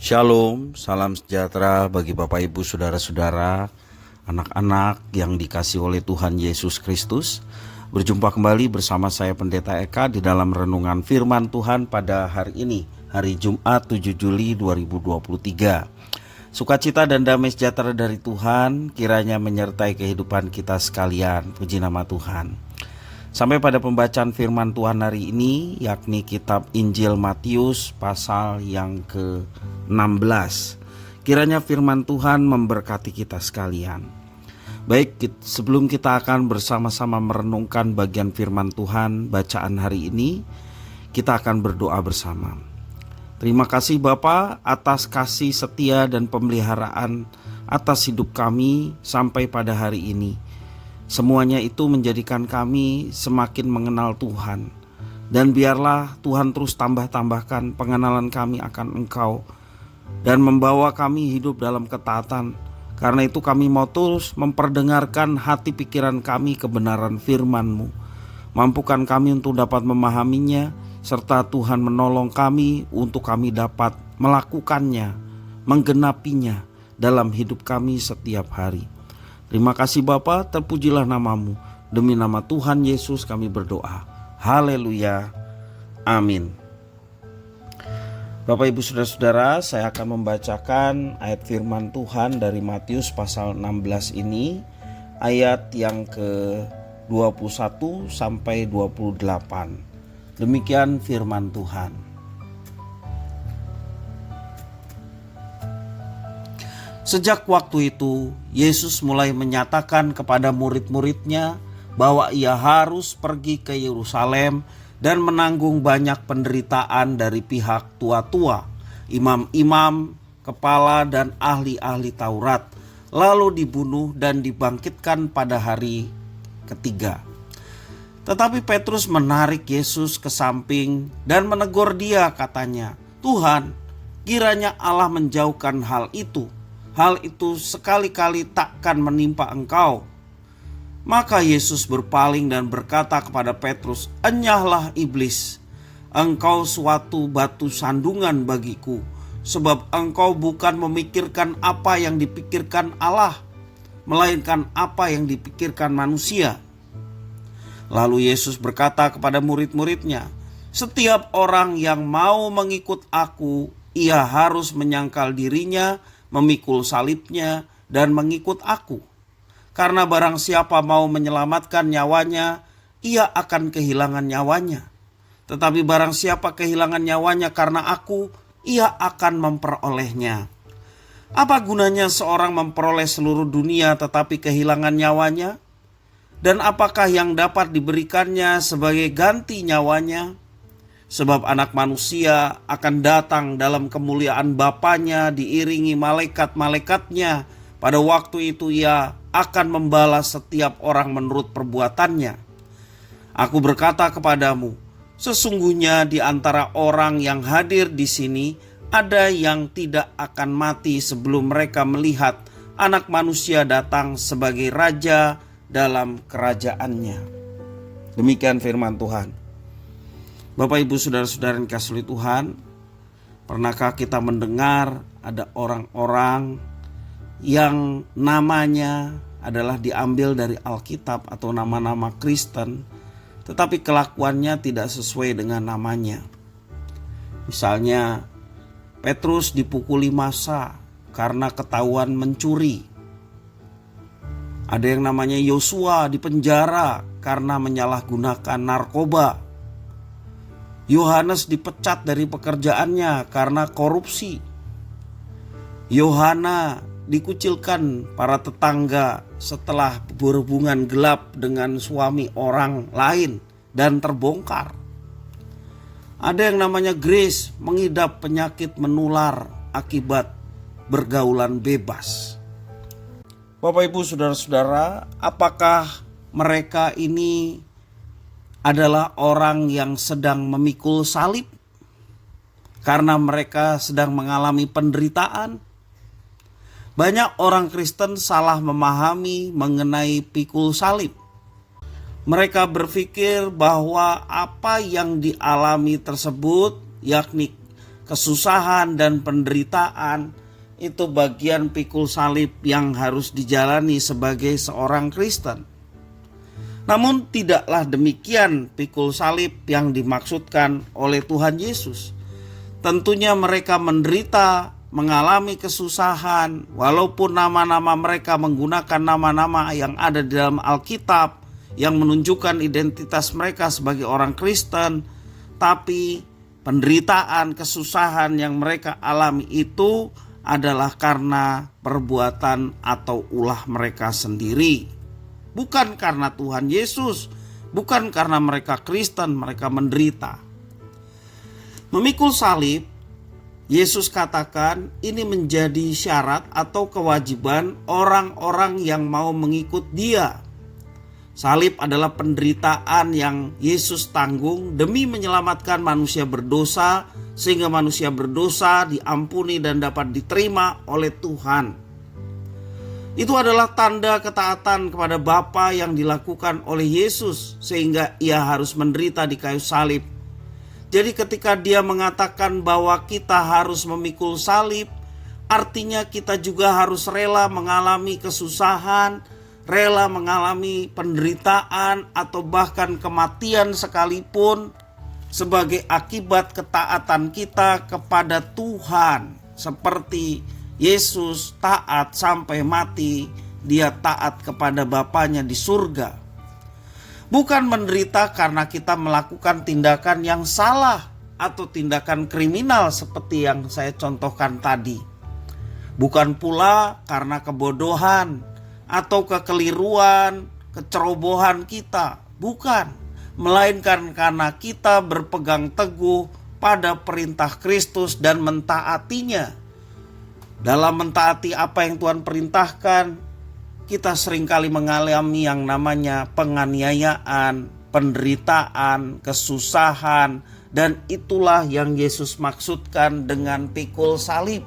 Shalom, salam sejahtera bagi Bapak Ibu Saudara-saudara, anak-anak yang dikasihi oleh Tuhan Yesus Kristus. Berjumpa kembali bersama saya Pendeta Eka di dalam renungan firman Tuhan pada hari ini, hari Jumat 7 Juli 2023. Sukacita dan damai sejahtera dari Tuhan kiranya menyertai kehidupan kita sekalian. Puji nama Tuhan. Sampai pada pembacaan firman Tuhan hari ini, yakni kitab Injil Matius pasal yang ke-16. Kiranya firman Tuhan memberkati kita sekalian. Baik, sebelum kita akan bersama-sama merenungkan bagian firman Tuhan bacaan hari ini, kita akan berdoa bersama. Terima kasih Bapa atas kasih setia dan pemeliharaan atas hidup kami sampai pada hari ini. Semuanya itu menjadikan kami semakin mengenal Tuhan. Dan biarlah Tuhan terus tambah-tambahkan pengenalan kami akan Engkau dan membawa kami hidup dalam ketaatan. Karena itu kami mau terus memperdengarkan hati pikiran kami kebenaran firman-Mu. Mampukan kami untuk dapat memahaminya, serta Tuhan menolong kami untuk kami dapat melakukannya, menggenapinya dalam hidup kami setiap hari. Terima kasih Bapa, terpujilah namamu. Demi nama Tuhan Yesus kami berdoa. Haleluya. Amin. Bapak Ibu Saudara-saudara, saya akan membacakan ayat firman Tuhan dari Matius pasal 16 ini, ayat yang ke-21 sampai 28. Demikian firman Tuhan. Sejak waktu itu, Yesus mulai menyatakan kepada murid-muridnya bahwa ia harus pergi ke Yerusalem dan menanggung banyak penderitaan dari pihak tua-tua, imam-imam, kepala dan ahli-ahli Taurat, lalu dibunuh dan dibangkitkan pada hari ketiga. Tetapi Petrus menarik Yesus ke samping dan menegur dia, katanya, "Tuhan, kiranya Allah menjauhkan hal itu. Hal itu sekali-kali takkan menimpa engkau." Maka Yesus berpaling dan berkata kepada Petrus, "Enyahlah iblis, engkau suatu batu sandungan bagiku, sebab engkau bukan memikirkan apa yang dipikirkan Allah, melainkan apa yang dipikirkan manusia." Lalu Yesus berkata kepada murid-muridnya, "Setiap orang yang mau mengikut aku, ia harus menyangkal dirinya, memikul salibnya, dan mengikut aku. Karena barang siapa mau menyelamatkan nyawanya, ia akan kehilangan nyawanya. Tetapi barang siapa kehilangan nyawanya karena aku, ia akan memperolehnya. Apa gunanya seorang memperoleh seluruh dunia tetapi kehilangan nyawanya? Dan apakah yang dapat diberikannya sebagai ganti nyawanya? Sebab anak manusia akan datang dalam kemuliaan Bapanya diiringi malaikat-malaikatnya. Pada waktu itu ia akan membalas setiap orang menurut perbuatannya. Aku berkata kepadamu, sesungguhnya di antara orang yang hadir di sini ada yang tidak akan mati sebelum mereka melihat anak manusia datang sebagai raja dalam kerajaannya." Demikian firman Tuhan. Bapak Ibu Saudara-saudara yang dikasihi Tuhan, pernahkah kita mendengar ada orang-orang yang namanya adalah diambil dari Alkitab atau nama-nama Kristen, tetapi kelakuannya tidak sesuai dengan namanya? Misalnya Petrus dipukuli massa karena ketahuan mencuri. Ada yang namanya Yosua dipenjara karena menyalahgunakan narkoba. Yohanes dipecat dari pekerjaannya karena korupsi. Yohana dikucilkan para tetangga setelah berhubungan gelap dengan suami orang lain dan terbongkar. Ada yang namanya Grace mengidap penyakit menular akibat bergaulan bebas. Bapak Ibu Saudara-saudara, apakah mereka ini adalah orang yang sedang memikul salib karena mereka sedang mengalami penderitaan? Banyak orang Kristen salah memahami mengenai pikul salib. Mereka berpikir bahwa apa yang dialami tersebut, yakni kesusahan dan penderitaan itu bagian pikul salib yang harus dijalani sebagai seorang Kristen. Namun tidaklah demikian pikul salib yang dimaksudkan oleh Tuhan Yesus. Tentunya mereka menderita, mengalami kesusahan, walaupun nama-nama mereka menggunakan nama-nama yang ada di dalam Alkitab yang menunjukkan identitas mereka sebagai orang Kristen, tapi penderitaan, kesusahan yang mereka alami itu adalah karena perbuatan atau ulah mereka sendiri. Bukan karena Tuhan Yesus, bukan karena mereka Kristen, mereka menderita. Memikul salib, Yesus katakan ini menjadi syarat atau kewajiban orang-orang yang mau mengikut Dia. Salib adalah penderitaan yang Yesus tanggung demi menyelamatkan manusia berdosa, sehingga manusia berdosa diampuni dan dapat diterima oleh Tuhan. Itu adalah tanda ketaatan kepada Bapa yang dilakukan oleh Yesus, sehingga Ia harus menderita di kayu salib. Jadi ketika Dia mengatakan bahwa kita harus memikul salib, artinya kita juga harus rela mengalami kesusahan, rela mengalami penderitaan atau bahkan kematian sekalipun sebagai akibat ketaatan kita kepada Tuhan. Seperti Yesus taat sampai mati, Dia taat kepada Bapanya di surga. Bukan menderita karena kita melakukan tindakan yang salah atau tindakan kriminal seperti yang saya contohkan tadi. Bukan pula karena kebodohan atau kekeliruan, kecerobohan kita. Bukan. Melainkan karena kita berpegang teguh pada perintah Kristus dan mentaatinya. Dalam mentaati apa yang Tuhan perintahkan, kita seringkali mengalami yang namanya penganiayaan, penderitaan, kesusahan, dan itulah yang Yesus maksudkan dengan pikul salib.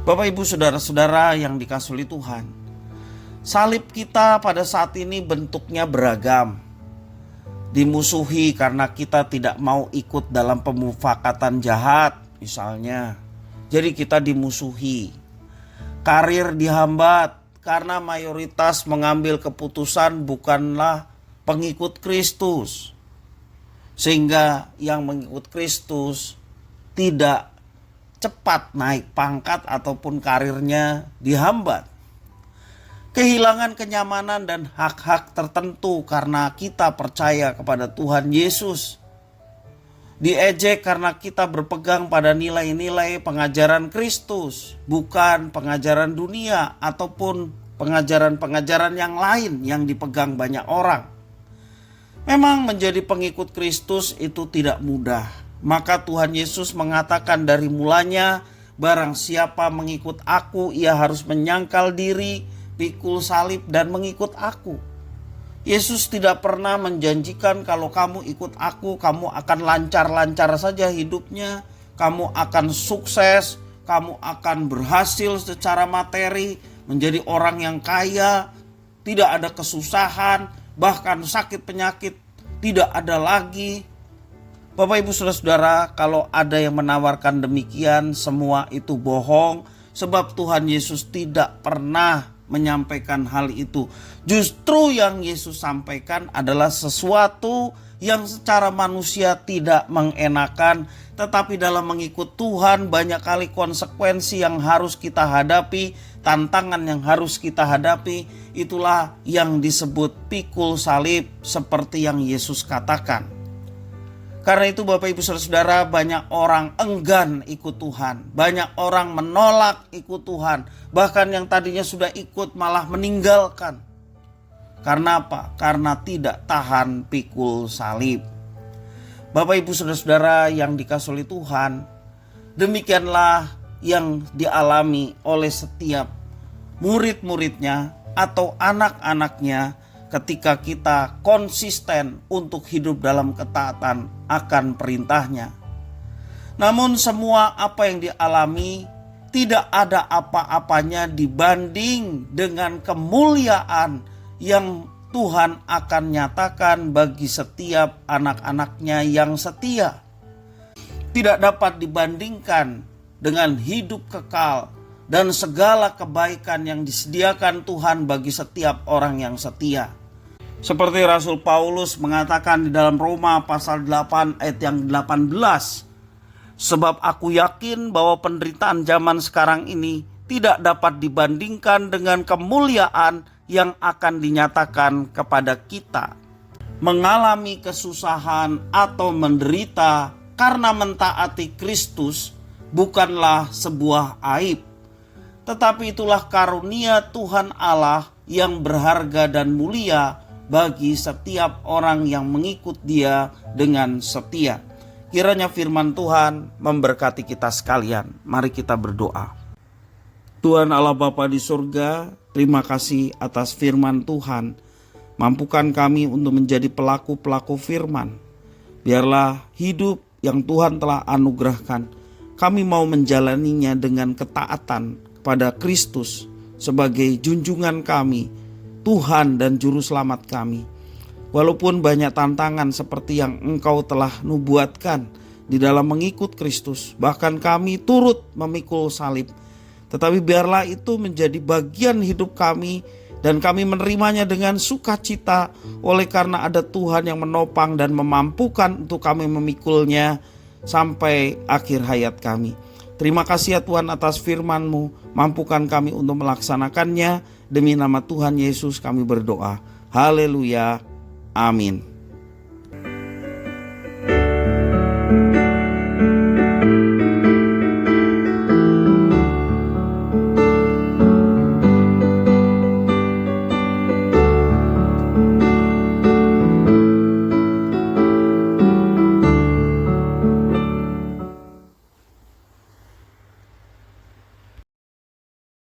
Bapak, Ibu, saudara-saudara yang dikasihi Tuhan, salib kita pada saat ini bentuknya beragam. Dimusuhi karena kita tidak mau ikut dalam pemufakatan jahat misalnya. Jadi kita dimusuhi. Karir dihambat karena mayoritas mengambil keputusan bukanlah pengikut Kristus. Sehingga yang mengikut Kristus tidak cepat naik pangkat ataupun karirnya dihambat. Kehilangan kenyamanan dan hak-hak tertentu karena kita percaya kepada Tuhan Yesus. Diejek karena kita berpegang pada nilai-nilai pengajaran Kristus, bukan pengajaran dunia ataupun pengajaran-pengajaran yang lain yang dipegang banyak orang. Memang menjadi pengikut Kristus itu tidak mudah. Maka Tuhan Yesus mengatakan dari mulanya, barang siapa mengikut aku, ia harus menyangkal diri, pikul salib dan mengikut aku. Yesus tidak pernah menjanjikan kalau kamu ikut aku, kamu akan lancar-lancar saja hidupnya, kamu akan sukses, kamu akan berhasil secara materi, menjadi orang yang kaya, tidak ada kesusahan, bahkan sakit penyakit tidak ada lagi. Bapak, Ibu, saudara-saudara, kalau ada yang menawarkan demikian, semua itu bohong, sebab Tuhan Yesus tidak pernah menyampaikan hal itu. Justru yang Yesus sampaikan adalah sesuatu yang secara manusia tidak mengenakan, tetapi dalam mengikut Tuhan banyak kali konsekuensi yang harus kita hadapi, tantangan yang harus kita hadapi. Itulah yang disebut pikul salib seperti yang Yesus katakan. Karena itu Bapak, Ibu, saudara-saudara, banyak orang enggan ikut Tuhan. Banyak orang menolak ikut Tuhan. Bahkan yang tadinya sudah ikut malah meninggalkan. Karena apa? Karena tidak tahan pikul salib. Bapak, Ibu, saudara-saudara yang dikasihi Tuhan, demikianlah yang dialami oleh setiap murid-muridnya atau anak-anaknya ketika kita konsisten untuk hidup dalam ketaatan akan perintahnya. Namun semua apa yang dialami tidak ada apa-apanya dibanding dengan kemuliaan yang Tuhan akan nyatakan bagi setiap anak-anaknya yang setia. tidak dapat dibandingkan dengan hidup kekal dan segala kebaikan yang disediakan Tuhan bagi setiap orang yang setia. Seperti Rasul Paulus mengatakan di dalam Roma pasal 8 ayat yang 18, sebab aku yakin bahwa penderitaan zaman sekarang ini tidak dapat dibandingkan dengan kemuliaan yang akan dinyatakan kepada kita. Mengalami kesusahan atau menderita karena mentaati Kristus bukanlah sebuah aib, tetapi itulah karunia Tuhan Allah yang berharga dan mulia bagi setiap orang yang mengikut Dia dengan setia. Kiranya firman Tuhan memberkati kita sekalian. Mari kita berdoa. Tuhan Allah Bapa di surga, terima kasih atas firman Tuhan. Mampukan kami untuk menjadi pelaku-pelaku firman. Biarlah hidup yang Tuhan telah anugerahkan, kami mau menjalaninya dengan ketaatan kepada Kristus sebagai junjungan kami, Tuhan dan Juru Selamat kami. Walaupun banyak tantangan seperti yang Engkau telah nubuatkan di dalam mengikut Kristus, bahkan kami turut memikul salib, tetapi biarlah itu menjadi bagian hidup kami dan kami menerimanya dengan sukacita oleh karena ada Tuhan yang menopang dan memampukan untuk kami memikulnya sampai akhir hayat kami. Terima kasih ya Tuhan atas firman-Mu, mampukan kami untuk melaksanakannya. Demi nama Tuhan Yesus kami berdoa. Haleluya. Amin.